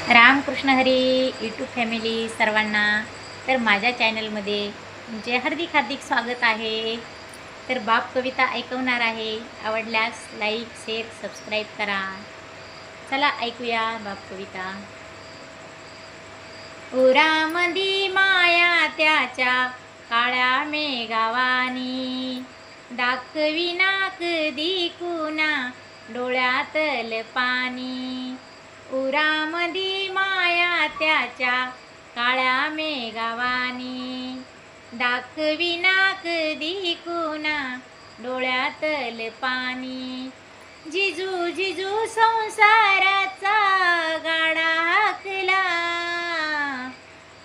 Ramakrishna Hari YouTube family सर्वांना. तर माझ्या चॅनलमध्ये तुमचे हार्दिक हार्दिक स्वागत आहे. तर बाप कविता ऐकवणार आहे. आवडल्यास लाईक शेअर सबस्क्राईब करा. चला ऐकूया बाप कविता. उरामंदी माया त्याच्या काळ्या मेघावानी, दाखविना कधी कुणा डोळ्यातल पाणी. उरामंदी माया त्याच्या काळ्या मेघावानी, दाखविना कधी कुणा डोळ्यातल पाणी. जिजू जिजू संसाराचा गाडा हाकला,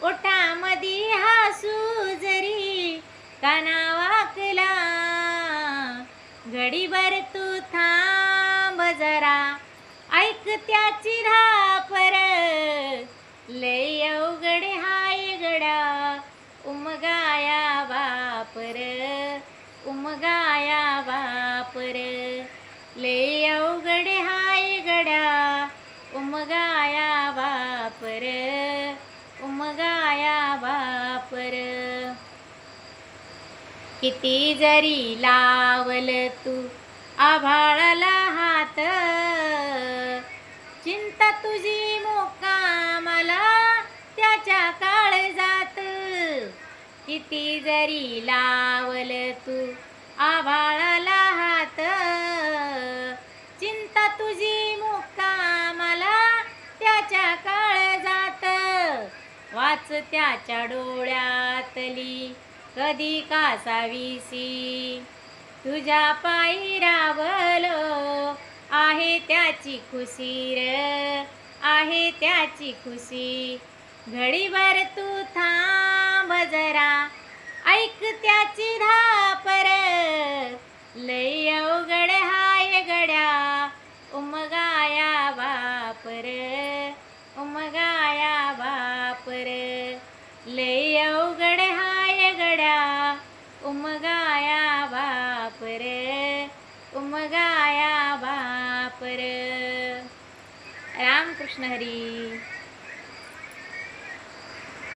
ओठामधी हासू जरी काना वाकला. घडीभर तू थांब जरा, ऐक त्याची धापर, लय अवघड हाय गड्या उमगाया बापर. उमगाया बापर, लय अवघड हाय गड्या उमगाया बापर. उमगाया बापर. किती जरी लावल तू आभाळाला हात, चिंता तुझी मुक्कामाला त्याच्या काळजात. किती जरी लावल तू आभाळाला हात, चिंता तुझी मुक्कामाला त्याच्या काळजात. वाच त्याच्या डोळ्यातली कधी कासावीसी, तुझ्या पायी रावलो आहे त्याची खुशी र, आहे त्याची खुशी. घडीभर तू थांब जरा, ऐक त्याची धापर, लय अवघड हाय गड्या उमगाया बापर. उमगाया बापर, लय अवघड हाय गड्या उमगाया बापर. उमगाया बापर. रामकृष्ण हरी.